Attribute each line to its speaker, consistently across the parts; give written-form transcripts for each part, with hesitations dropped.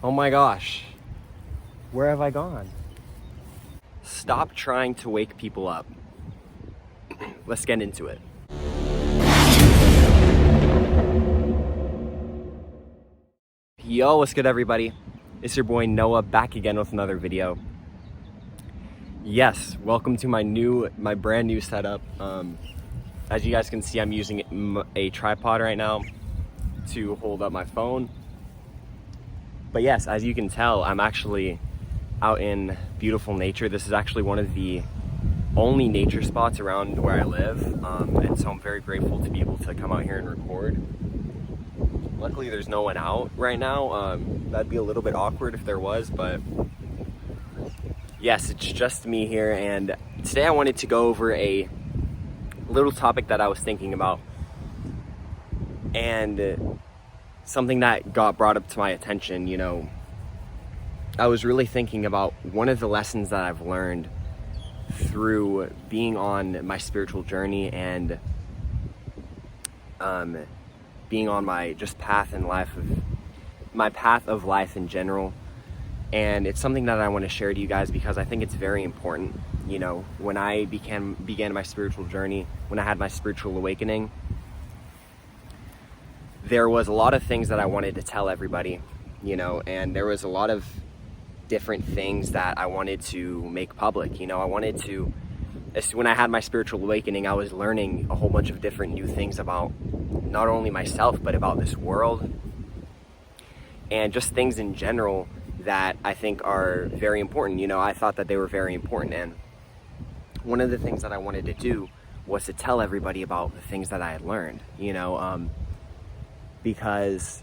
Speaker 1: Oh my gosh, where have I gone? Stop trying to wake people up. Let's get into it. Yo, what's good everybody? It's your boy Noah back again with another video. Yes, welcome to my brand new setup. As you guys can see, I'm using a tripod right now to hold up my phone. But yes, as you can tell, I'm actually out in beautiful nature. This is actually one of the only nature spots around where I live, and so I'm very grateful to be able to come out here and record. Luckily there's no one out right now. That'd be a little bit awkward if there was, but yes, it's just me here, and today I wanted to go over a little topic that I was thinking about, and something that got brought up to my attention. You know, I was really thinking about one of the lessons that I've learned through being on my spiritual journey and being on my just path in life, my path of life in general. And it's something that I want to share to you guys because I think it's very important. You know, when I began my spiritual journey, when I had my spiritual awakening, there was a lot of things that I wanted to tell everybody, you know, and there was a lot of different things that I wanted to make public. You know, when I had my spiritual awakening, I was learning a whole bunch of different new things about not only myself, but about this world and just things in general that I think are very important. You know, I thought that they were very important, and one of the things that I wanted to do was to tell everybody about the things that I had learned, you know, because,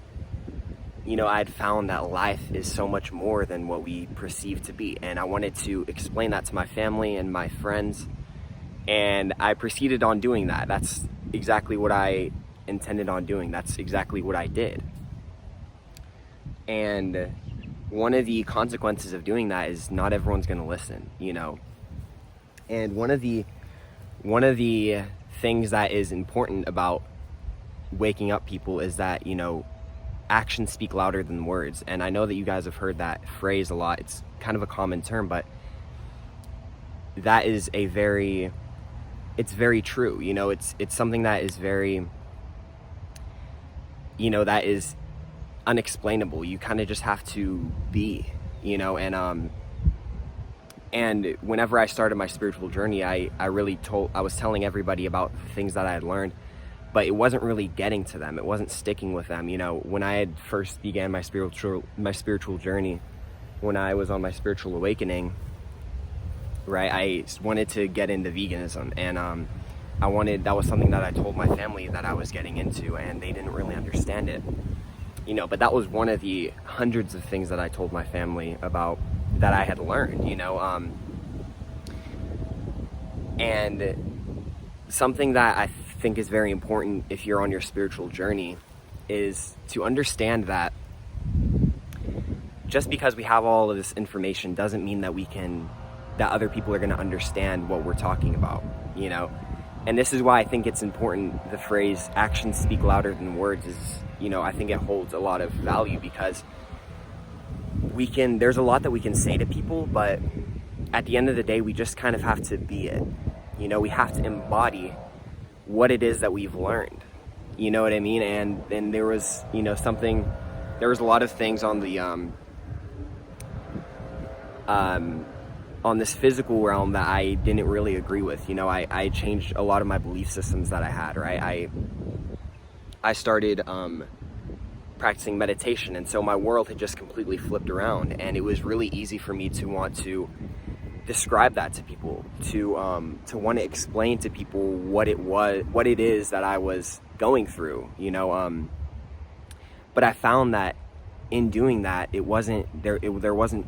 Speaker 1: you know, I had found that life is so much more than what we perceive to be, and I wanted to explain that to my family and my friends, and I proceeded on doing that. That's exactly what I intended on doing. That's exactly what I did. And one of the consequences of doing that is not everyone's going to listen, you know. And one of the things that is important about waking up people is that, you know, actions speak louder than words. And I know that you guys have heard that phrase a lot. It's kind of a common term, but that is it's very true. You know, it's something that is very, you know, that is unexplainable. You kind of just have to be, you know. And whenever I started my spiritual journey, I was telling everybody about the things that I had learned, but it wasn't really getting to them. It wasn't sticking with them. You know, when I had first began my spiritual journey, when I was on my spiritual awakening, right, I wanted to get into veganism, and that was something that I told my family that I was getting into, and they didn't really understand it. You know, but that was one of the hundreds of things that I told my family about that I had learned, you know, and something that I think is very important if you're on your spiritual journey is to understand that just because we have all of this information doesn't mean that that other people are going to understand what we're talking about, you know. And this is why I think it's important. The phrase actions speak louder than words is, you know, I think it holds a lot of value, because there's a lot that we can say to people, but at the end of the day, we just kind of have to be it. You know, we have to embody what it is that we've learned. You know what I mean? And then there was, you know, there was a lot of things on the, on this physical realm that I didn't really agree with. You know, I changed a lot of my belief systems that I had, right? I started practicing meditation, and so my world had just completely flipped around, and it was really easy for me to want to describe that to people, to want to explain to people what it is that I was going through, you know. But I found that in doing that, there wasn't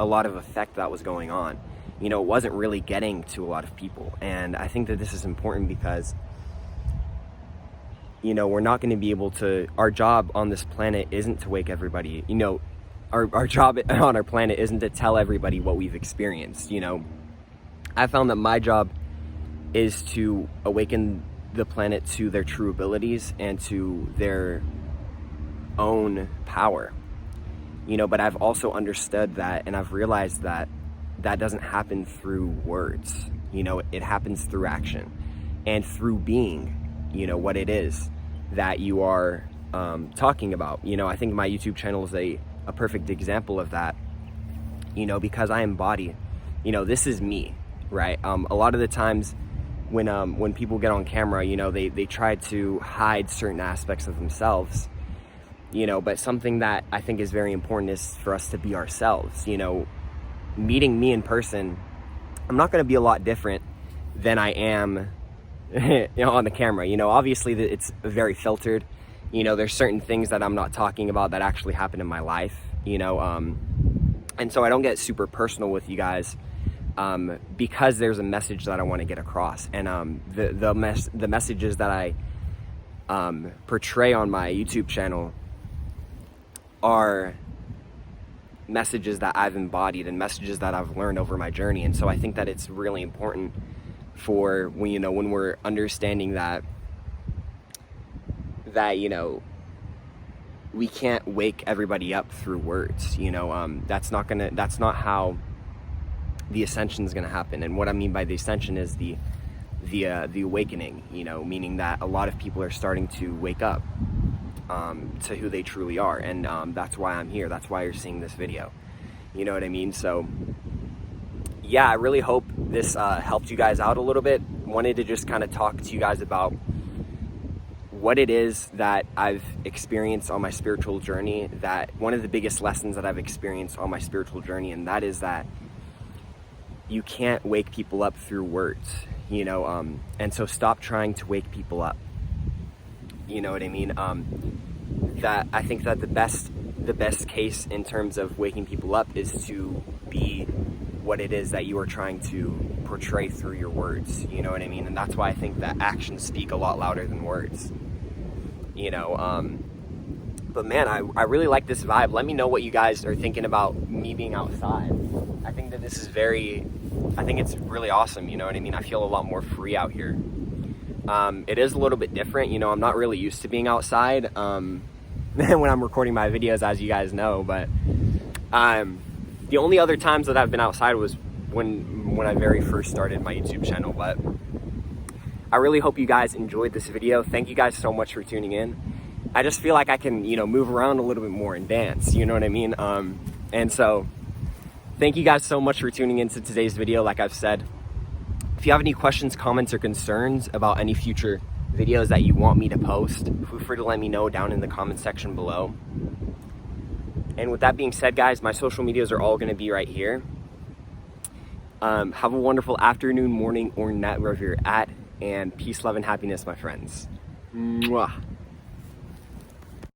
Speaker 1: a lot of effect that was going on. You know, it wasn't really getting to a lot of people. And I think that this is important because, you know, we're not going to be able to, our job on this planet isn't to wake everybody, you know, our job on our planet isn't to tell everybody what we've experienced. You know, I found that my job is to awaken the planet to their true abilities and to their own power. you know, but I've also understood that, and I've realized that that doesn't happen through words. You know, it happens through action and through being, you know, what it is that you are talking about. You know, I think my YouTube channel is a perfect example of that, you know, because I embody, you know, this is me, right? A lot of the times when people get on camera, you know, they try to hide certain aspects of themselves, you know, but something that I think is very important is for us to be ourselves. You know, meeting me in person, I'm not going to be a lot different than I am you know, on the camera. You know, obviously it's very filtered. You know, there's certain things that I'm not talking about that actually happen in my life, you know, and so I don't get super personal with you guys because there's a message that I want to get across. And the messages that I portray on my YouTube channel are messages that I've embodied and messages that I've learned over my journey. And so I think that it's really important for when, you know, when we're understanding that you know, we can't wake everybody up through words. You know, that's not how the ascension is gonna happen. And what I mean by the ascension is the awakening, you know, meaning that a lot of people are starting to wake up to who they truly are. And that's why I'm here. That's why you're seeing this video. You know what I mean? So yeah, I really hope this helped you guys out a little bit. Wanted to just kind of talk to you guys about what it is that I've experienced on my spiritual journey, that one of the biggest lessons that I've experienced on my spiritual journey, and that is that you can't wake people up through words, you know, and so stop trying to wake people up. You know what I mean? That I think that the best case in terms of waking people up is to be what it is that you are trying to portray through your words. You know what I mean? And that's why I think that actions speak a lot louder than words. You know, but man, I really like this vibe. Let me know what you guys are thinking about me being outside. I think that this is I think it's really awesome. You know what I mean? I feel a lot more free out here. It is a little bit different. You know, I'm not really used to being outside when I'm recording my videos, as you guys know, but the only other times that I've been outside was when I very first started my YouTube channel. But I really hope you guys enjoyed this video. Thank you guys so much for tuning in. I just feel like I can, you know, move around a little bit more and dance, you know what I mean? And so thank you guys so much for tuning into today's video. Like I've said, if you have any questions, comments, or concerns about any future videos that you want me to post, feel free to let me know down in the comment section below. And with that being said, guys, my social medias are all going to be right here. Have a wonderful afternoon, morning, or night wherever you're at, and peace, love, and happiness, my friends. Mwah.